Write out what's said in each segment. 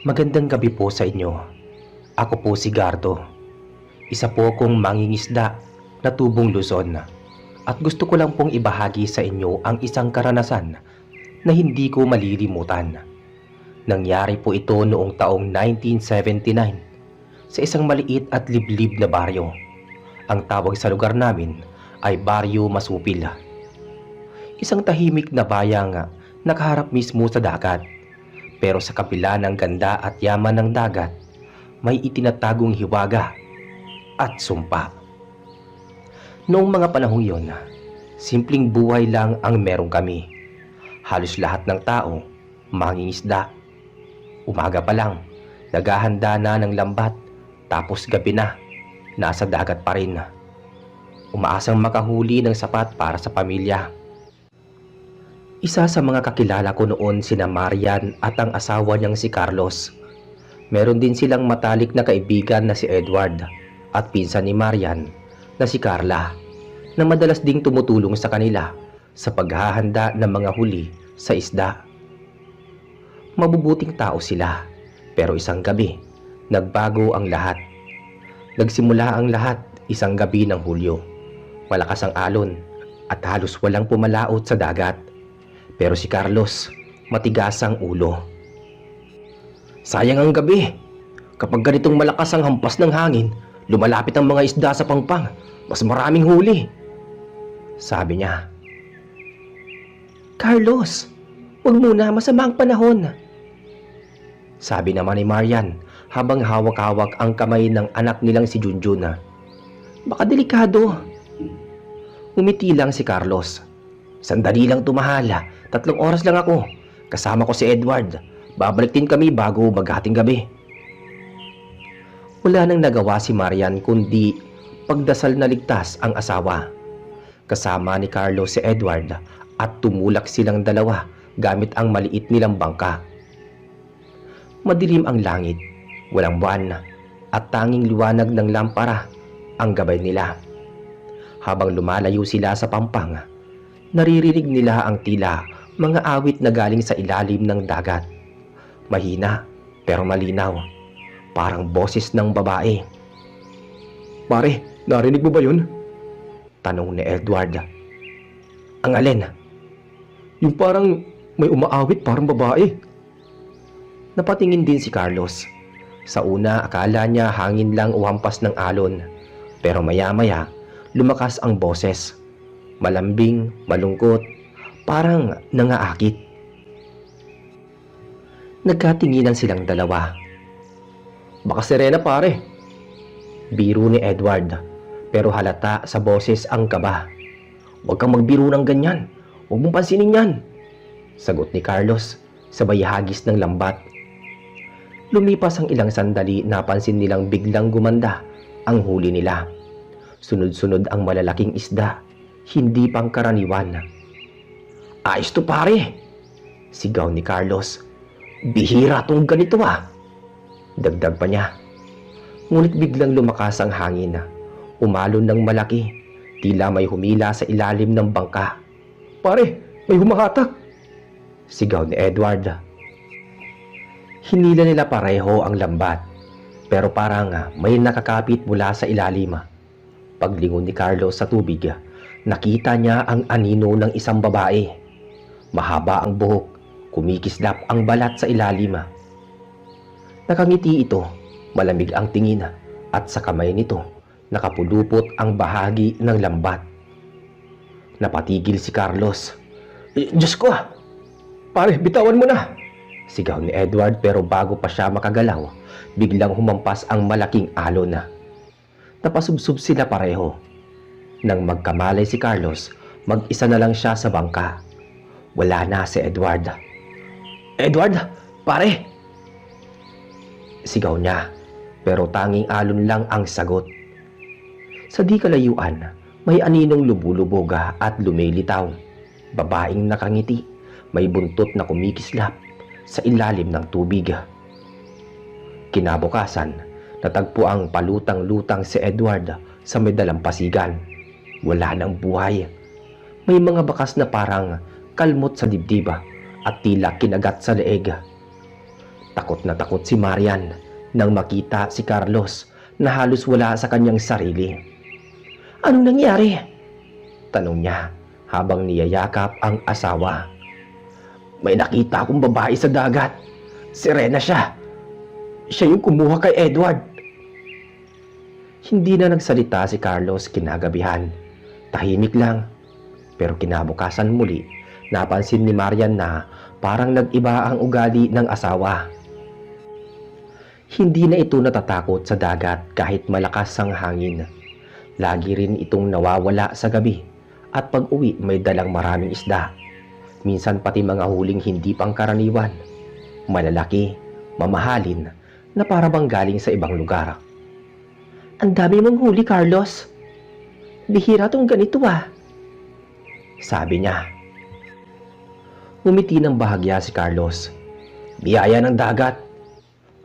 Magandang gabi po sa inyo. Ako po si Gardo. Isa po akong mangingisda na tubong Luzon. At gusto ko lang pong ibahagi sa inyo ang isang karanasan na hindi ko malilimutan. Nangyari po ito noong taong 1979 sa isang maliit at liblib na baryo. Ang tawag sa lugar namin ay Baryo Masupil. Isang tahimik na bayang nakaharap mismo sa dagat. Pero sa kabila ng ganda at yaman ng dagat, may itinatagong hiwaga at sumpa. Noong mga panahong yon, simpleng buhay lang ang meron kami. Halos lahat ng tao, mangingisda. Umaga pa lang, naghahanda na ng lambat, tapos gabi na, nasa dagat pa rin. Umaasang makahuli ng sapat para sa pamilya. Isa sa mga kakilala ko noon sina Marian at ang asawa niyang si Carlos. Meron din silang matalik na kaibigan na si Edward at pinsan ni Marian na si Carla na madalas ding tumutulong sa kanila sa paghahanda ng mga huli sa isda. Mabubuting tao sila, pero isang gabi nagbago ang lahat. Nagsimula ang lahat isang gabi ng Hulyo. Malakas ang alon at halos walang pumalaot sa dagat. Pero si Carlos, matigas ang ulo. Sayang ang gabi. Kapag ganitong malakas ang hampas ng hangin, lumalapit ang mga isda sa pangpang. Mas maraming huli. Sabi niya. Carlos, wag muna, masama ang panahon. Sabi naman ni Marian habang hawak-hawak ang kamay ng anak nilang si Junjun. Baka delikado. Umiti lang si Carlos. Sandali lang tumahala. 3 oras lang ako. Kasama ko si Edward. Babalik din kami bago maghating gabi. Wala nang nagawa si Marian kundi pagdasal na ligtas ang asawa. Kasama ni Carlos si Edward at tumulak silang dalawa gamit ang maliit nilang bangka. Madilim ang langit, walang buwan at tanging liwanag ng lampara ang gabay nila. Habang lumalayo sila sa pampang, naririnig nila ang tila mga awit na galing sa ilalim ng dagat. Mahina pero malinaw, parang boses ng babae. Pare, narinig mo ba yun? Tanong ni Edward. Ang alin? Yung parang may umaawit parang babae. Napatingin din si Carlos. Sa una akala niya hangin lang o hampas ng alon, pero maya-maya lumakas ang boses. Malambing, malungkot, parang nangaakit. Nagkatinginan silang dalawa. Baka sirena pare. Biro ni Edward, pero halata sa boses ang kaba. Huwag kang magbiro ng ganyan. Huwag mong pansinin yan. Sagot ni Carlos, sabay hagis ng lambat. Lumipas ang ilang sandali, napansin nilang biglang gumanda ang huli nila. Sunod-sunod ang malalaking isda, hindi pangkaraniwan. Ayos to pare, sigaw ni Carlos. Bihira tong ganito ah. Dagdag pa niya. Ngunit biglang lumakas ang hangin. Umalon ng malaki, tila may humila sa ilalim ng bangka. Pare, may humahatak, sigaw ni Edward. Hinila nila pareho ang lambat, pero parang may nakakapit mula sa ilalim. Paglingon ni Carlos sa tubig, nakita niya ang anino ng isang babae. Mahaba ang buhok, kumikislap ang balat sa ilalim. Nakangiti ito, malamig ang tingin, at sa kamay nito nakapulupot ang bahagi ng lambat. Napatigil si Carlos. Diyos ko! Pare, bitawan mo na! Sigaw ni Edward, pero bago pa siya makagalaw, biglang humampas ang malaking alon. Napasubsob sila pareho. Nang magkamalay si Carlos, mag-isa na lang siya sa bangka. Wala na si Edward. Edward, pare! Sigaw niya, pero tanging alon lang ang sagot. Sa di kalayuan, may aninong lubulubog at lumilitaw. Babaeng nakangiti, may buntot na kumikislap sa ilalim ng tubig. Kinabukasan, natagpo ang palutang-lutang si Edward sa may dalampasigan. Wala nang buhay. May mga bakas na parang kalmot sa dibdib at tila kinagat sa leeg. Takot na takot si Marian nang makita si Carlos na halos wala sa kanyang sarili. "Anong nangyari?" tanong niya habang niyayakap ang asawa. "May nakita akong babae sa dagat. Sirena siya. Siya yung kumuha kay Edward." Hindi na nagsalita si Carlos kinagabihan. Tahimik lang. Pero kinabukasan muli, napansin ni Marian na parang nag-iba ang ugali ng asawa. Hindi na ito natatakot sa dagat kahit malakas ang hangin. Lagi rin itong nawawala sa gabi at pag-uwi may dalang maraming isda. Minsan pati mga huling hindi pangkaraniwan. Malalaki, mamahalin, na para bang galing sa ibang lugar. "Ang dami mong huli, Carlos. Bihira tong ganito ah," sabi niya. Ngumiti ng bahagya si Carlos. "Biyaya ng dagat."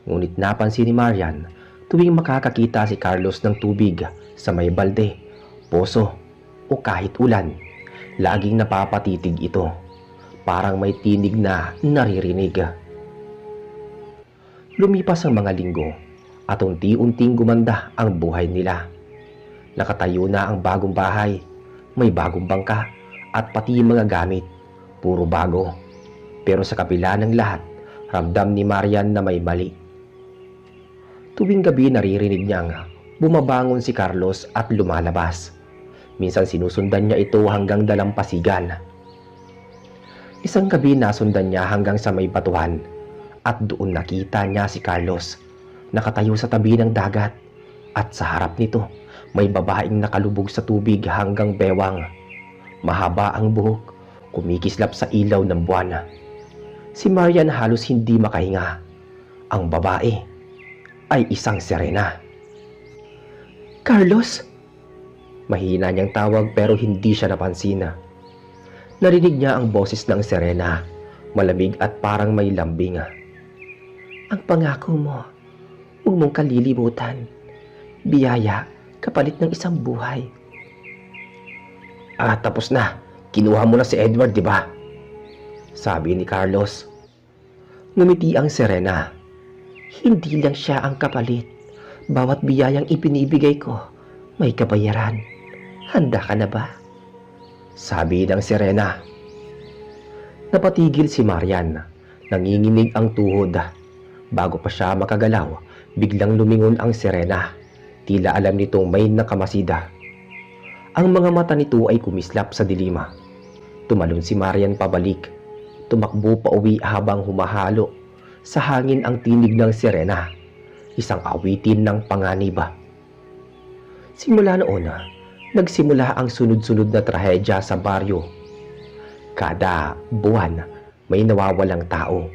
Ngunit napansin ni Marian tuwing makakakita si Carlos ng tubig sa may balde, poso o kahit ulan, laging napapatitig ito. Parang may tinig na naririnig. Lumipas ang mga linggo at unti-unting gumanda ang buhay nila. Nakatayo na ang bagong bahay, may bagong bangka at pati mga gamit, puro bago. Pero sa kabila ng lahat, ramdam ni Marian na may mali. Tuwing gabi naririnig niyang bumabangon si Carlos at lumalabas. Minsan sinusundan niya ito hanggang dalampasigan. Isang gabi nasundan niya hanggang sa may batuhan at doon nakita niya si Carlos nakatayo sa tabi ng dagat at sa harap nito may babaeng nakalubog sa tubig hanggang bewang. Mahaba ang buhok, kumikislap sa ilaw ng buwan. Si Marian halos hindi makahinga. Ang babae ay isang sirena. "Carlos?" Mahina niyang tawag pero hindi siya napansin. Narinig niya ang boses ng sirena, malamig at parang may lambing. "Ang pangako mo, huwag mong kalilimutan. Biyaya, kapalit ng isang buhay." Tapos na. Kinuha mo na si Edward, di ba?" sabi ni Carlos. Ngumiti ang sirena. "Hindi lang siya ang kapalit. Bawat biyayang ipinibigay ko, may kabayaran. Handa ka na ba?" sabi ng sirena. Napatigil si Marian. Nanginginig ang tuhod. Bago pa siya makagalaw, biglang lumingon ang sirena. Tila alam nitong may nakamasida. Ang mga mata nito ay kumislap sa dilima. Tumalon si Marian pabalik. Tumakbo pa uwi habang humahalo sa hangin ang tinig ng sirena. Isang awitin ng panganib. Simula noon, nagsimula ang sunod-sunod na trahedya sa baryo. Kada buwan, may nawawalang tao.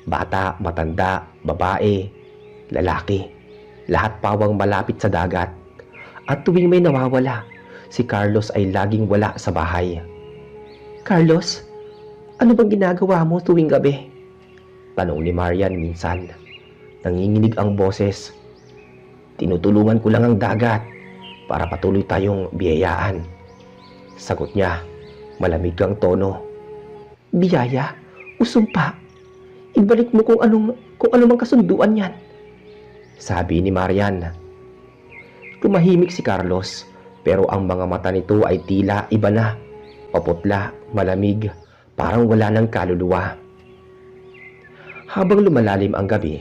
Bata, matanda, babae, lalaki. Lahat pawang malapit sa dagat. At tuwing may nawawala, si Carlos ay laging wala sa bahay. "Carlos, ano bang ginagawa mo tuwing gabi?" tanong ni Marian minsan. Nanginginig ang boses. "Tinutulungan ko lang ang dagat para patuloy tayong biyayaan," sagot niya. Malamig ang tono. "Biyaya o sumpa? Ibalik mo kung ano mang kasunduan yan," sabi ni Marian. Tumahimik si Carlos, pero ang mga mata nito ay tila iba na. Paputla, malamig, parang wala ng kaluluwa. Habang lumalalim ang gabi,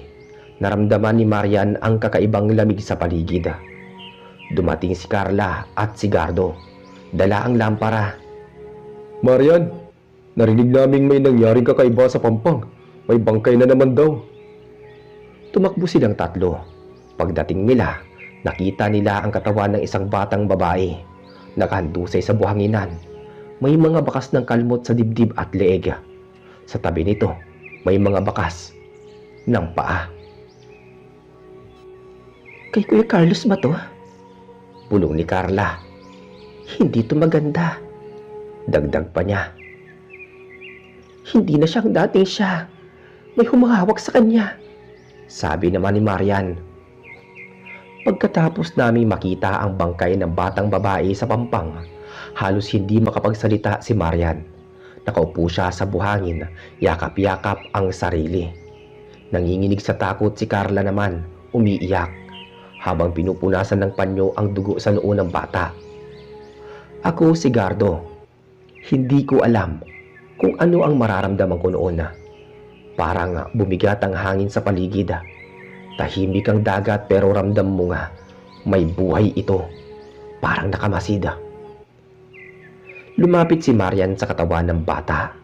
naramdaman ni Marian ang kakaibang lamig sa paligid. Dumating si Carla at si Gardo. Dala ang lampara. "Marian, narinig naming may nangyaring kakaiba sa Pampang. May bangkay na naman daw." Tumakbo silang tatlo. Pagdating nila, nakita nila ang katawan ng isang batang babae. Nakahandusay sa buhanginan. May mga bakas ng kalmot sa dibdib at leeg. Sa tabi nito, may mga bakas ng paa. "Kay Kuya Carlos ba to?" bulong ni Carla. "Hindi to maganda," dagdag pa niya. "Hindi na siyang dating siya. May humahawak sa kanya," sabi naman ni Marian. Pagkatapos namin makita ang bangkay ng batang babae sa Pampang, halos hindi makapagsalita si Marian. Nakaupo siya sa buhangin, yakap-yakap ang sarili. Nanginginig sa takot si Carla naman, umiiyak, habang pinupunasan ng panyo ang dugo sa noo ng bata. Ako si Gardo. Hindi ko alam kung ano ang mararamdaman ko noon. Parang bumigat ang hangin sa paligid. Tahimik ang dagat pero ramdam mo nga, may buhay ito. Parang nakamasid. Lumapit si Marian sa katawan ng bata.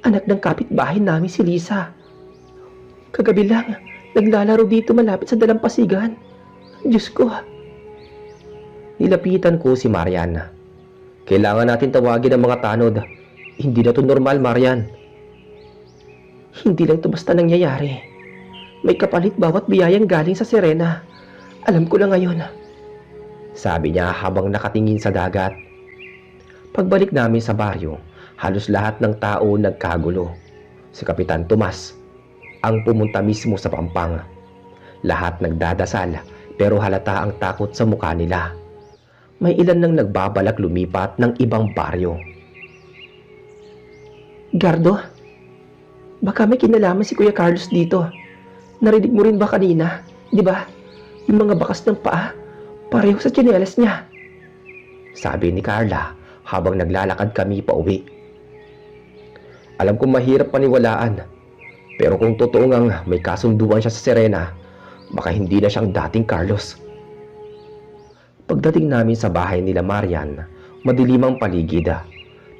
Anak ng kapitbahay namin si Lisa. Kagabi lang, naglalaro dito malapit sa dalampasigan. Diyos ko. Nilapitan ko si Marian. Kailangan natin tawagin ang mga tanod. Hindi na to normal, Marian. Hindi lang to basta nangyayari. May kapalit bawat biyayang galing sa sirena. Alam ko na ngayon. Sabi niya habang nakatingin sa dagat. Pagbalik namin sa baryo, halos lahat ng tao nagkagulo. Si Kapitan Tomas ang pumunta mismo sa pampang. Lahat nagdadasal pero halata ang takot sa mukha nila. May ilan nang nagbabalak lumipat ng ibang baryo. Gardo, baka may kinalaman si Kuya Carlos dito. Narinig mo rin ba kanina? Di ba? Yung mga bakas ng paa, pareho sa tsinelas niya. Sabi ni Carla habang naglalakad kami pa uwi. Alam kong mahirap paniwalaan, pero kung totoo ngang may kasunduan siya sa Serena, baka hindi na siyang dating Carlos. Pagdating namin sa bahay nila Marian, madilim ang paligid.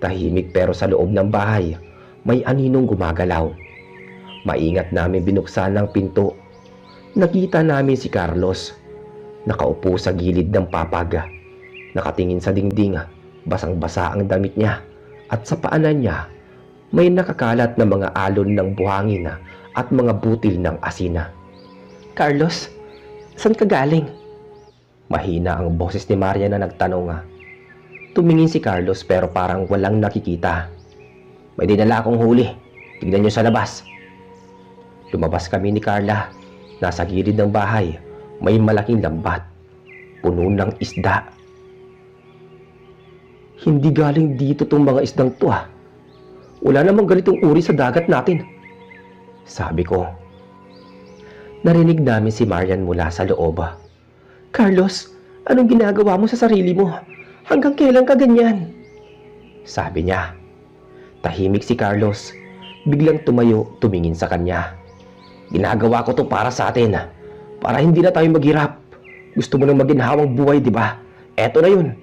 Tahimik pero sa loob ng bahay, may aninong gumagalaw. Maingat namin binuksan ang pinto. Nakita namin si Carlos. Nakaupo sa gilid ng papag. Nakatingin sa dingding, basang-basa ang damit niya. At sa paanan niya, may nakakalat na mga alon ng buhangin at mga butil ng asina. Carlos, saan ka galing? Mahina ang boses ni Maria na nagtanong. Tumingin si Carlos pero parang walang nakikita. May dinala akong huli. Tignan niyo sa labas. Lumabas kami ni Carla. Nasa gilid ng bahay, may malaking lambat. Puno ng isda. Hindi galing dito tong mga isdang to . Wala namang ganitong uri sa dagat natin. Sabi ko. Narinig namin si Marian mula sa loob. Carlos, anong ginagawa mo sa sarili mo? Hanggang kailan ka ganyan? Sabi niya. Tahimik si Carlos. Biglang tumayo, tumingin sa kanya. Ginagawa ko to para sa atin. Para hindi na tayo maghirap. Gusto mo nang maginhawang buhay, di ba? Eto na yun.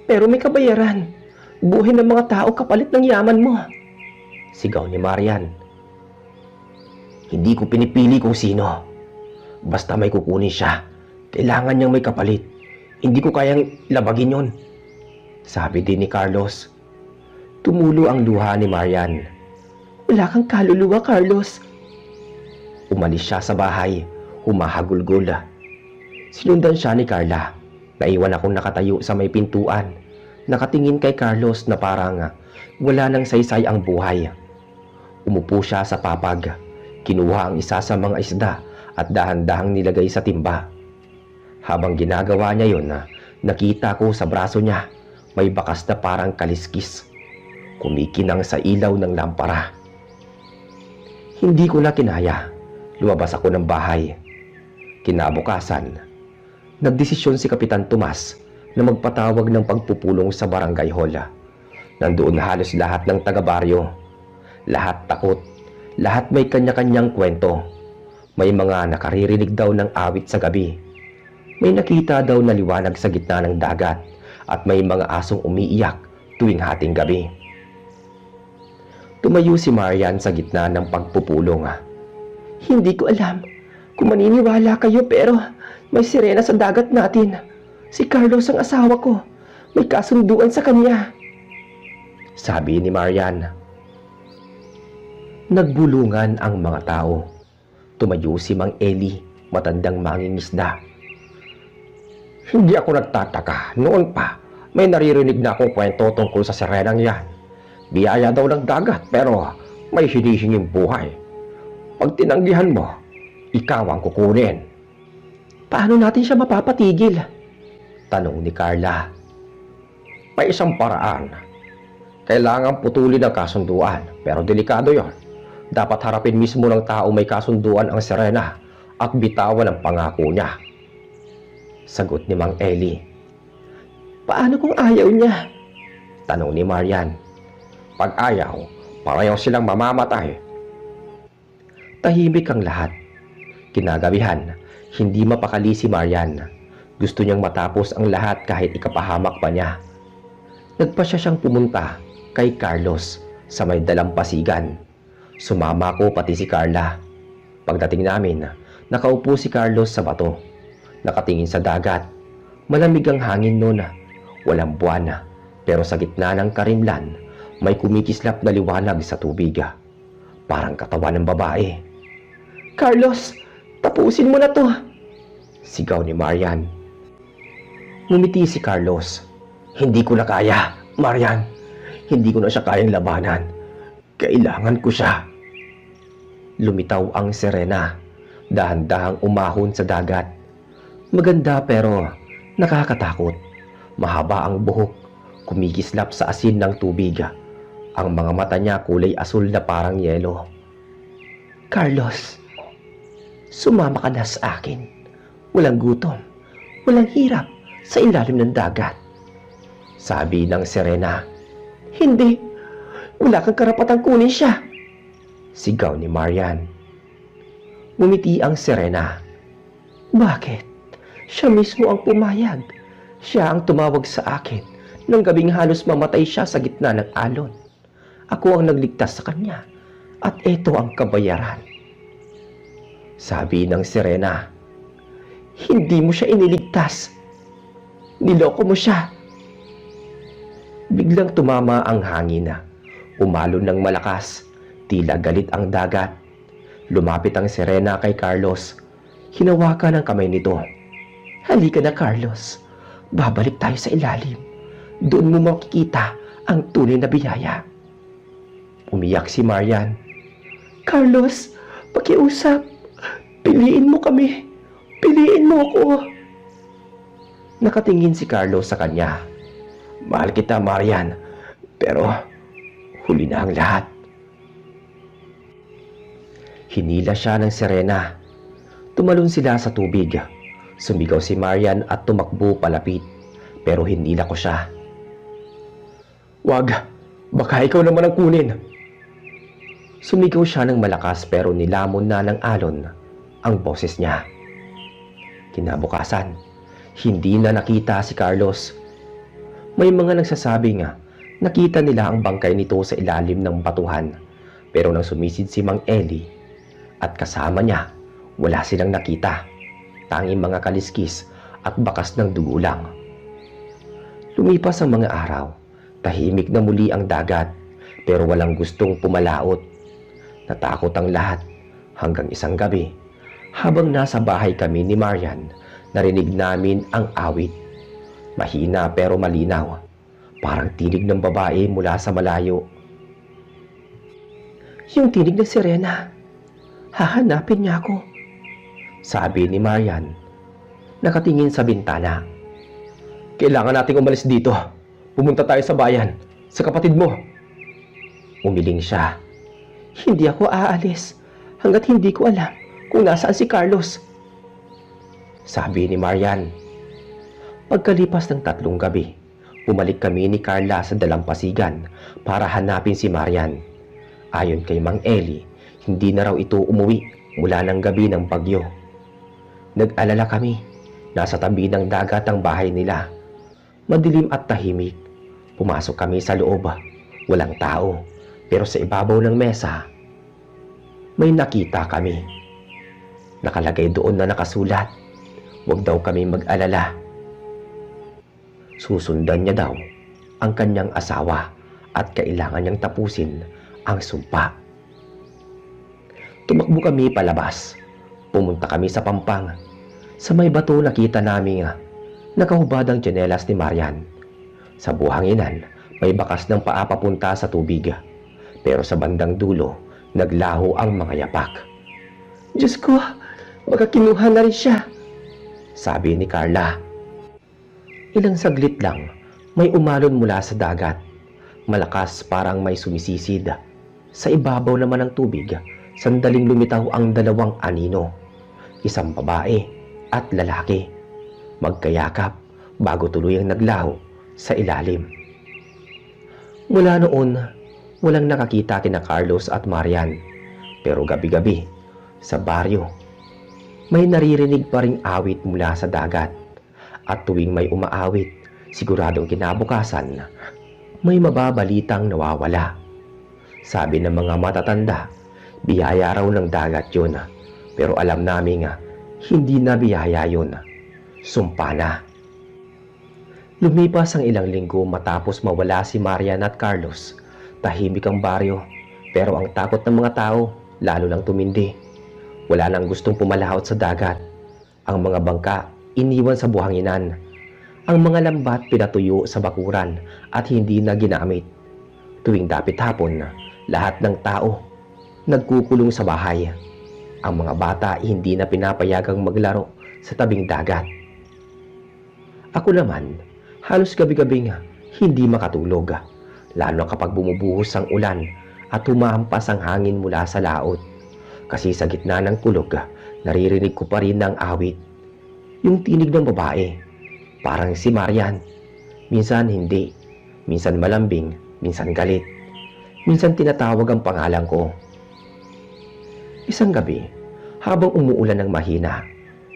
Pero may kabayaran. Buhay ng mga tao kapalit ng yaman mo. Sigaw ni Marian. Hindi ko pinipili kung sino. Basta may kukunin siya. Kailangan niyang may kapalit. Hindi ko kayang labagin yon. Sabi din ni Carlos. Tumulo ang luha ni Marian. Wala kang kaluluwa, Carlos. Umalis siya sa bahay. Humahagulgol. Sinundan siya ni Carla. Naiwan akong nakatayo sa may pintuan. Nakatingin kay Carlos na parang wala nang saysay ang buhay. Umupo siya sa papag. Kinuha ang isa sa mga isda at dahan-dahang nilagay sa timba. Habang ginagawa niya yon, nakita ko sa braso niya may bakas na parang kaliskis. Kumikinang sa ilaw ng lampara. Hindi ko na kinaya. Lumabas ako ng bahay. Kinabukasan, nagdesisyon si Kapitan Tomas na magpatawag ng pagpupulong sa barangay hall. Nandoon halos lahat ng taga-baryo. Lahat takot. Lahat may kanya-kanyang kwento. May mga nakaririnig daw ng awit sa gabi. May nakita daw na liwanag sa gitna ng dagat at may mga asong umiiyak tuwing hating gabi. Tumayo si Marian sa gitna ng pagpupulong. Hindi ko alam kung maniniwala kayo pero may sirena sa dagat natin. Si Carlos ang asawa ko. May kasunduan sa kanya. Sabi ni Marian. Nagbulungan ang mga tao. Tumayo si Mang Eli, matandang mangingisda. Hindi ako nagtataka. Noon pa, may naririnig na akong kwento tungkol sa sirenang yan. Biyaya daw ng dagat pero may hinihinging buhay. Pag tinanggihan mo, ikaw ang kukunin. Paano natin siya mapapatigil? Tanong ni Carla. May isang paraan. Kailangan putulin ang kasunduan pero delikado yon. Dapat harapin mismo ng tao may kasunduan ang Serena at bitawan ang pangako niya. Sagot ni Mang Eli. Paano kung ayaw niya? Tanong ni Marian. Pag ayaw, pareho silang mamamatay. Tahimik ang lahat. Kinagabihan, hindi mapakali si Marian. Gusto niyang matapos ang lahat kahit ikapahamak pa niya. Nagpasya siyang pumunta kay Carlos sa may dalampasigan. Sumama ko pati si Carla. Pagdating namin, nakaupo si Carlos sa bato. Nakatingin sa dagat. Malamig ang hangin noon. Walang buwan. Pero sa gitna ng karimlan, may kumikislap na liwanag sa tubig. Parang katawan ng babae. Carlos, tapusin mo na to! Sigaw ni Marian. Ngumiti si Carlos. Hindi ko na kaya, Marian. Hindi ko na siya kayang labanan. Kailangan ko siya. Lumitaw ang Serena. Dahan-dahang umahon sa dagat. Maganda pero nakakatakot. Mahaba ang buhok. Kumikislap sa asin ng tubig. Ang mga mata niya kulay asul na parang yelo. Carlos, sumama ka na sa akin. Walang gutom, walang hirap sa ilalim ng dagat. Sabi ng Serena. Hindi, wala kang karapatang kunin siya. Sigaw ni Marian. Ngumiti ang Serena. Bakit? Siya mismo ang pumayag. Siya ang tumawag sa akin nang gabing halos mamatay siya sa gitna ng alon. Ako ang nagligtas sa kanya at ito ang kabayaran. Sabi ng Serena. Hindi mo siya iniligtas. Niloko mo siya. Biglang tumama ang hangin. Umalon ng malakas. Tila galit ang dagat. Lumapit ang Serena kay Carlos. Hinawakan ang kamay nito. Halika na, Carlos. Babalik tayo sa ilalim. Doon mo makikita ang tunay na biyaya. Umiyak si Marian. Carlos, pakiusap. Piliin mo kami. Piliin mo ako. Nakatingin si Carlos sa kanya. Mahal kita, Marian. Pero huli na ang lahat. Hinila siya ng Serena. Tumalon sila sa tubig. Sumigaw si Marian at tumakbo palapit. Pero hinila ko siya. Wag, baka ikaw naman ang kunin. Sumigaw siya ng malakas pero nilamon na ng alon ang boses niya. Kinabukasan, hindi na nakita si Carlos. May mga nagsasabing nakita nila ang bangkay nito sa ilalim ng batuhan. Pero nang sumisid si Mang Eli at kasama niya, wala silang nakita. Tanging mga kaliskis at bakas ng dugo lang. Lumipas ang mga araw. Tahimik na muli ang dagat pero walang gustong pumalaot. Natakot ang lahat hanggang isang gabi. Habang nasa bahay kami ni Marian, narinig namin ang awit. Mahina pero malinaw. Parang tinig ng babae mula sa malayo. Yung tinig ng Serena. Hahanapin niya ako. Sabi ni Marian. Nakatingin sa bintana. Kailangan nating umalis dito. Pumunta tayo sa bayan, sa kapatid mo. Umiling siya. Hindi ako aalis hanggat hindi ko alam kung nasaan si Carlos. Sabi ni Marian. Pagkalipas ng 3 gabi, bumalik kami ni Carla sa dalampasigan para hanapin si Marian. Ayon kay Mang Eli, hindi na raw ito umuwi mula ng gabi ng bagyo. Nag-alala kami. Nasa tabi ng dagat ang bahay nila. Madilim at tahimik. Pumasok kami sa loob. Walang tao. Pero sa ibabaw ng mesa, may nakita kami. Nakalagay doon na nakasulat, huwag daw kami mag-alala. Susundan niya daw ang kanyang asawa at kailangan niyang tapusin ang sumpa. Tumakbo kami palabas. Pumunta kami sa pampang. Sa may bato nakita namin nakahubad ang tsinelas ni Marian. Sa buhanginan, may bakas ng paa papunta sa tubig. Pero sa bandang dulo, naglaho ang mga yapak. Diyos ko, baka kinuha na rin siya, sabi ni Carla. Ilang saglit lang, may umalon mula sa dagat. Malakas parang may sumisisid. Sa ibabaw naman ng tubig, sandaling lumitaw ang dalawang anino, isang babae at lalaki, magkayakap bago tuluyang naglaho sa ilalim. Mula noon, walang nakakita kina Carlos at Marian, pero gabi-gabi sa baryo, may naririnig pa ring awit mula sa dagat, at tuwing may umaawit, siguradong kinabukasan, may mababalitang nawawala. Sabi ng mga matatanda, biyaya raw ng dagat yun, pero alam namin hindi na biyaya yun, sumpa na. Lumipas ang ilang linggo matapos mawala si Marian at Carlos. Tahimik ang baryo, pero ang takot ng mga tao lalo lang tumindi. Wala nang gustong pumalahot sa dagat. Ang mga bangka iniwan sa buhanginan. Ang mga lambat pinatuyo sa bakuran at hindi na ginamit. Tuwing dapit hapon, lahat ng tao nagkukulong sa bahay. Ang mga bata hindi na pinapayagang maglaro sa tabing dagat. Ako naman, halos gabi-gabi hindi makatulog, lalo kapag bumubuhos ang ulan at humahampas ang hangin mula sa laot. Kasi sa gitna ng kulog, naririnig ko pa rin ang awit. Yung tinig ng babae, parang si Marian. Minsan hindi, minsan malambing, minsan galit. Minsan tinatawag ang pangalan ko. Isang gabi, habang umuulan ng mahina,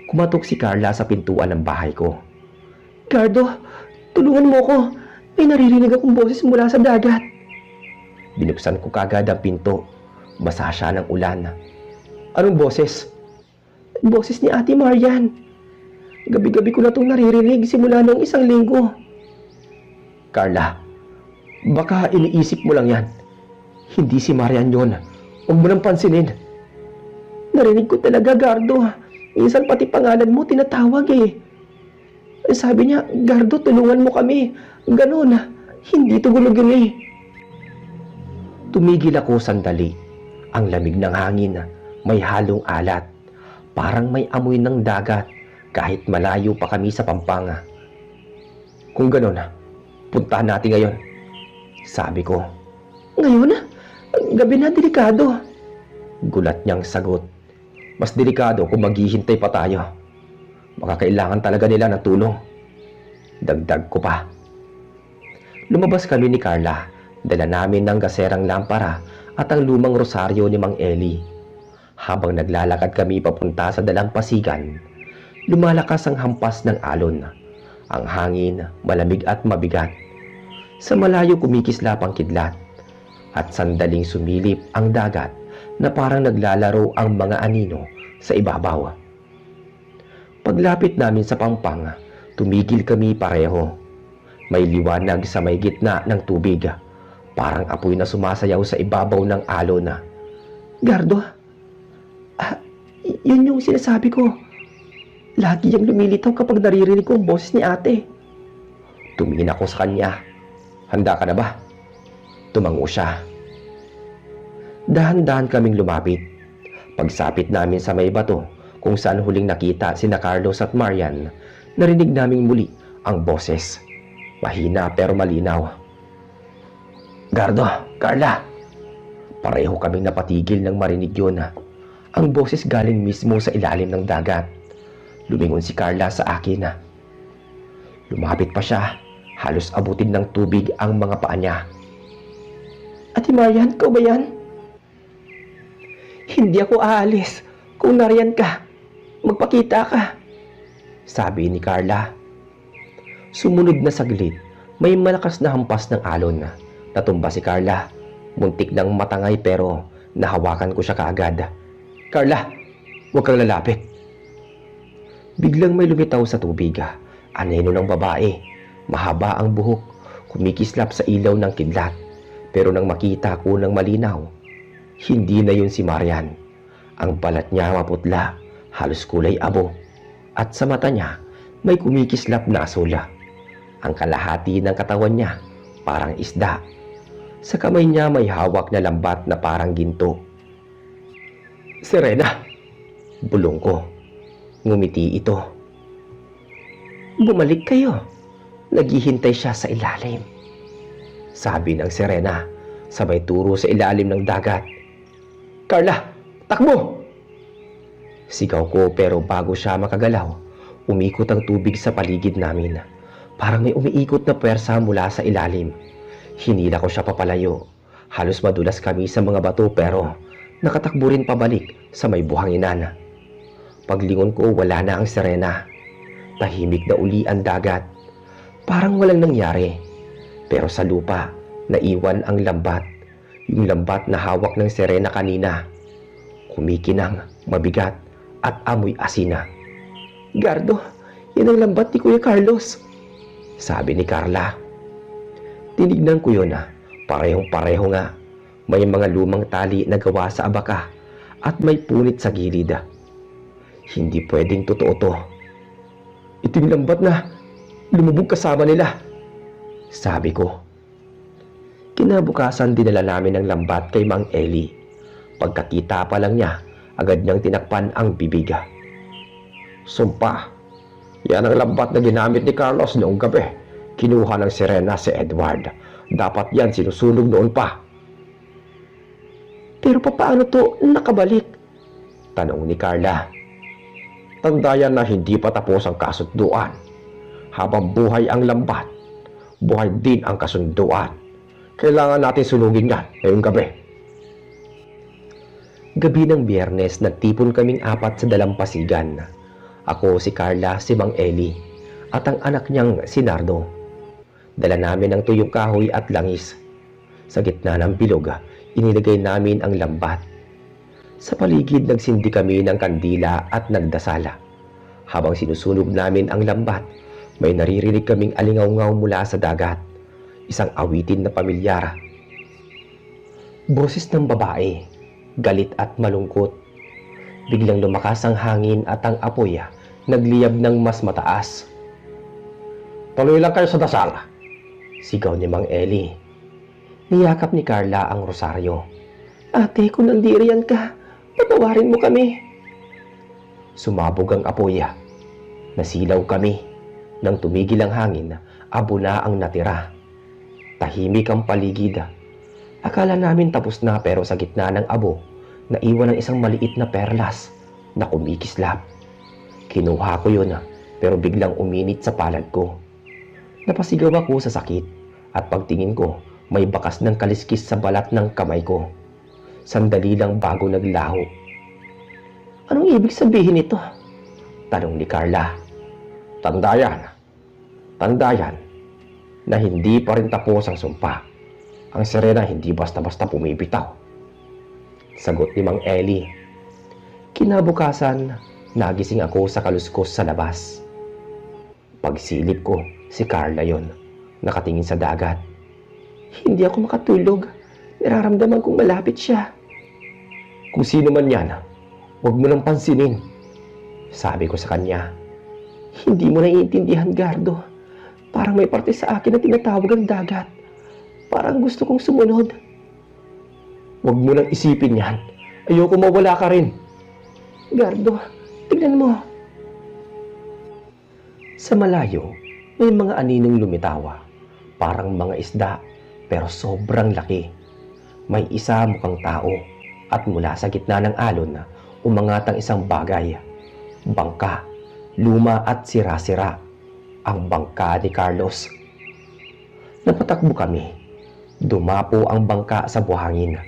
kumatok si Carla sa pintuan ng bahay ko. "Gardo, tulungan mo ko. May naririnig akong boses mula sa dagat." Binuksan ko kagad ang pinto. Basa siya ng ulan. "Anong boses?" "Boses ni Ate Marian. Gabi-gabi ko na itong naririnig simula noong isang linggo." "Carla, baka iniisip mo lang yan. Hindi si Marian yon. Huwag mo nang pansinin." "Narinig ko talaga, Gardo. Minsan pati pangalan mo tinatawag eh. Sabi niya, 'Gardo, tulungan mo kami.' Ganon. Hindi tugulog yun eh." Tumigil ako sandali. Ang lamig ng hangin, may halong alat. Parang may amoy ng dagat kahit malayo pa kami sa Pampanga. "Kung ganon, puntahan natin ngayon," sabi ko. "Ngayon? Gabi na, delikado." Gulat niyang sagot. "Mas delikado kung maghihintay pa tayo. Baka kailangan talaga nila ng tulong." Dagdag ko pa. Lumabas kami ni Carla. Dala namin ng gaserang lampara at ang lumang rosaryo ni Mang Eli. Habang naglalakad kami papunta sa dalampasigan, lumalakas ang hampas ng alon. Ang hangin malamig at mabigat. Sa malayo kumikislap ang kidlat at sandaling sumilip ang dagat na parang naglalaro ang mga anino sa ibabaw. Paglapit namin sa Pampanga, tumigil kami pareho. May liwanag sa may gitna ng tubig. Parang apoy na sumasayaw sa ibabaw ng alon. "Gardo, yun yung sinasabi ko. Lagi yung lumilitaw kapag naririnig ko ang boses ni ate." Tumingin ako sa kanya. "Handa ka na ba?" Tumango siya. Dahan-dahan kaming lumapit. Pagsapit namin sa may bato kung saan huling nakita sina Carlos at Marian, narinig naming muli ang boses. Mahina pero malinaw. "Gardo, Carla." Pareho kaming napatigil nang marinig yun. Ang boses galing mismo sa ilalim ng dagat. Lumingon si Carla sa akin. Lumapit pa siya. Halos abutin ng tubig ang mga paa niya. "Ate Marian, ikaw ba yan?" "Hindi ako aalis kung nariyan ka. Magpakita ka," sabi ni Carla. Sumunod na saglit, may malakas na hampas ng alon. Natumba si Carla. Muntik ng matangay pero nahawakan ko siya kaagad. "Carla, huwag kang lalapit." Biglang may lumitaw sa tubig. Anino ng babae. Mahaba ang buhok. Kumikislap sa ilaw ng kidlat. Pero nang makita ko ng malinaw, hindi na yun si Marian. Ang balat niya maputla, halos kulay abo. At sa mata niya, may kumikislap na asula. Ang kalahati ng katawan niya, parang isda. Sa kamay niya may hawak na lambat na parang ginto. "Serena!" bulong ko. Ngumiti ito. "Bumalik kayo. Naghihintay siya sa ilalim," sabi ng Serena. sabay turo sa ilalim ng dagat. "Carla, takbo!" Sigaw ko, pero bago siya makagalaw, umikot ang tubig sa paligid namin. Parang may umiikot na puwersa mula sa ilalim. Hinila ko siya papalayo. Halos madulas kami sa mga bato, pero nakatakbo rin pabalik sa may buhanginan. Paglingon ko, wala na ang sirena. Tahimik na uli ang dagat. Parang walang nangyari. Pero sa lupa, naiwan ang lambat. Yung lambat na hawak ng sirena kanina. Kumikinang, mabigat, at amoy asina. "Gardo, yan ang lambat ni Kuya Carlos," sabi ni Carla. Tinignan ko yun. Parehong-pareho nga. May mga lumang tali na gawa sa abaka at may punit sa gilid. Hindi pwedeng totoo to. "Ito yung lambat na lumubog kasama nila," sabi ko. Kinabukasan, dinala namin ang lambat kay Mang Eli. Pagkakita pa lang niya, agad niyang tinakpan ang bibig. "Sumpa, yan ang lambat na ginamit ni Carlos noong gabi. Kinuha ng sirena si Edward. Dapat yan sinusunog noon pa." "Pero paano to nakabalik?" tanong ni Carla. "Tandayan na hindi pa tapos ang kasunduan. Habang buhay ang lambat, buhay din ang kasunduan. Kailangan natin sunugin yan ngayong gabi." Gabi ng Biyernes, nagtipon kaming 4 sa dalampasigan. Ako, si Carla, si Mang Eli, at ang anak niyang si Nardo. Dala namin ang tuyong kahoy at langis. Sa gitna ng bilog, inilagay namin ang lambat. Sa paligid, nagsindi kami ng kandila at nagdasala. Habang sinusunog namin ang lambat, may naririnig kaming alingaw-ngaw mula sa dagat. Isang awitin na pamilyar. Boses ng babae, galit at malungkot. Biglang lumakas ang hangin at ang apoy nagliyab ng mas mataas. "Tuloy lang kayo sa dasal," sigaw ni Mang Eli. Niyakap ni Carla ang rosaryo. "Ate, kung nandiriyan ka, patawarin mo kami." Sumabog ang apoy. Nasilaw kami. Nang tumigil ang hangin, abo na ang natira. Tahimik ang paligid. Akala namin tapos na, pero sa gitna ng abo, naiwan ang isang maliit na perlas na kumikislap. Kinuha ko yun, pero biglang uminit sa palad ko. Napasigaw ako sa sakit, at pagtingin ko, may bakas ng kaliskis sa balat ng kamay ko. Sandali lang bago naglaho. "Anong ibig sabihin ito?" tanong ni Carla. Tandayan na hindi pa rin tapos ang sumpa. Ang sirena hindi basta-basta pumipitaw," sagot ni Mang Eli. Kinabukasan, nagising ako sa kaluskos sa labas. Pagsilip ko, si Carla yon, nakatingin sa dagat. Hindi ako makatulog. Nararamdaman kong malapit siya. "Kung sino man yan, huwag mo nang pansinin," sabi ko sa kanya. "Hindi mo naiintindihan, Gardo. Parang may parte sa akin na tinatawag ang dagat. Parang gusto kong sumunod." "Huwag mo nang isipin yan. Ayoko mawala ka rin." "Gardo, tignan mo." Sa malayo, may mga aninong lumitawa. Parang mga isda, pero sobrang laki. May isa mukhang tao, at mula sa gitna ng alon, umangat ang isang bagay. Bangka, luma at sira-sira. Ang bangka ni Carlos. Napatakbo kami. Dumapo ang bangka sa buhangin.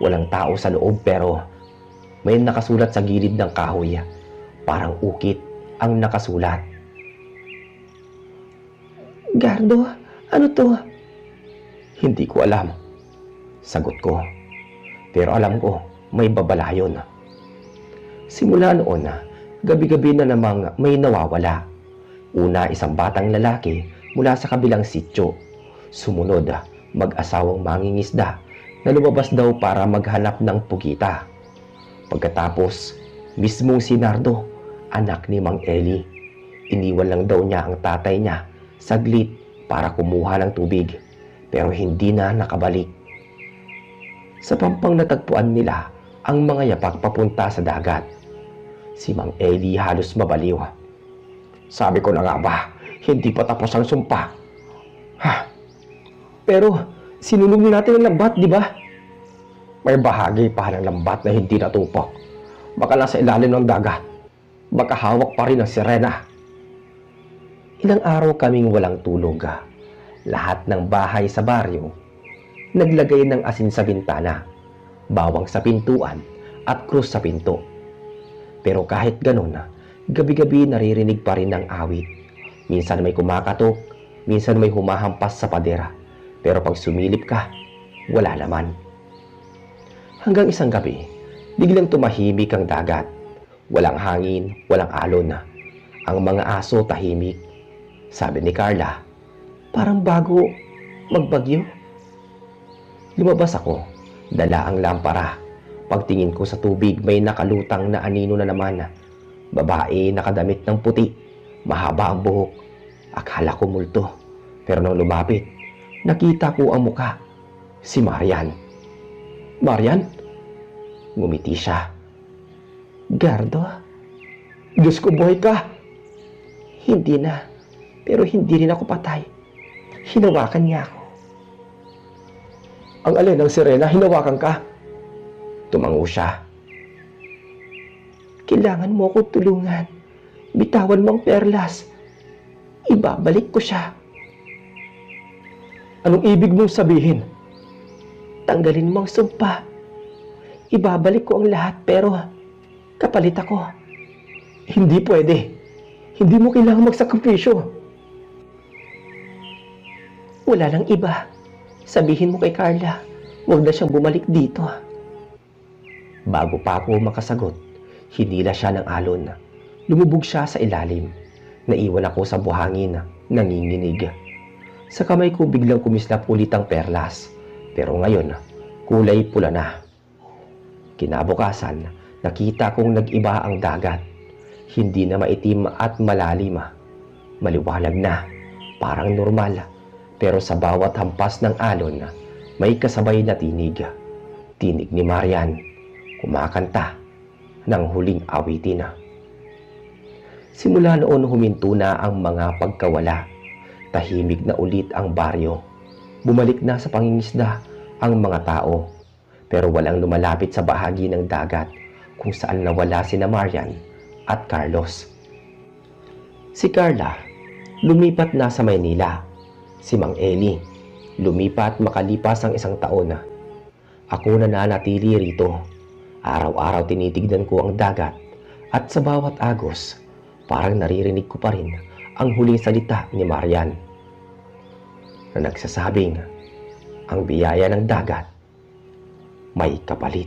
Walang tao sa loob, pero may nakasulat sa gilid ng kahoy. Parang ukit ang nakasulat. "Gardo, ano to?" "Hindi ko alam," sagot ko. Pero alam ko, may babala yun. Simula noon, gabi-gabi na namang may nawawala. Una, isang batang lalaki mula sa kabilang sityo. Sumunod, mag-asawang mangingisda na lumabas daw para maghanap ng pugita. Pagkatapos, mismong si Nardo, anak ni Mang Eli. Iniwan lang daw niya ang tatay niya saglit para kumuha ng tubig, pero hindi na nakabalik. Sa pampang natagpuan nila ang mga yapak papunta sa dagat. Si Mang Eli halos mabaliw. "Sabi ko na nga ba, hindi pa tapos ang sumpa." Pero Sinulog natin ang lambat, di ba? May bahagi pa ng lambat na hindi natupok. Baka nasa ilalim ng dagat. Baka hawak pa rin ng sirena. Ilang araw kaming walang tulog. Lahat ng bahay sa baryo naglagay ng asin sa bintana, bawang sa pintuan at krus sa pinto. Pero kahit ganun, gabi-gabi naririnig pa rin ang awit. Minsan may kumakatok, minsan may humahampas sa padera. Pero pag sumilip ka, wala naman. Hanggang isang gabi, biglang tumahimik ang dagat. Walang hangin, walang alon. Ang mga aso tahimik. Sabi ni Carla, parang bago magbagyo. Lumabas ako, dala ang lampara. Pagtingin ko sa tubig, may nakalutang na anino na naman. Babae nakadamit ng puti, mahaba ang buhok. Akala ko multo, pero nang lumapit, nakita ko ang muka. Si Marian. Marian? Ngumiti siya. Gardo? Diyos ko, buhay ka! Hindi na, pero hindi rin ako patay. Hinawakan niya ako. Ang alin ng sirena, hinawakan ka? Tumango siya. Kailangan mo akong tulungan. Bitawan mo ang perlas. Ibabalik ko siya. Anong ibig mong sabihin? Tanggalin mo ang sumpa. Ibabalik ko ang lahat pero kapalit ako. Hindi pwede. Hindi mo kailangan magsakripisyo. Wala nang iba. Sabihin mo kay Carla, huwag na siyang bumalik dito. Bago pa ako makasagot, hinila siya ng alon. Lumubog siya sa ilalim. Naiwan ako sa buhangin, nanginginig. Sa kamay ko biglang kumislap ulit ang perlas. Pero ngayon, kulay pula na. Kinabukasan, nakita kong nag-iba ang dagat. Hindi na maitim at malalim. Maliwanag na, parang normal. Pero sa bawat hampas ng alon, may kasabay na tinig. Tinig ni Marian, kumakanta ng huling awitin. Simula noon huminto na ang mga pagkawala. Tahimik na ulit ang baryo. Bumalik na sa pangingisda ang mga tao. Pero walang lumalapit sa bahagi ng dagat kung saan nawala sina Marian at Carlos. Si Carla, lumipat na sa Maynila. Si Mang Eli, lumipat makalipas ang isang taon. Ako na nanatili rito. Araw-araw tinitignan ko ang dagat at sa bawat agos, parang naririnig ko pa rin ang huling salita ni Marian na nagsasabing ang biyaya ng dagat may kapalit.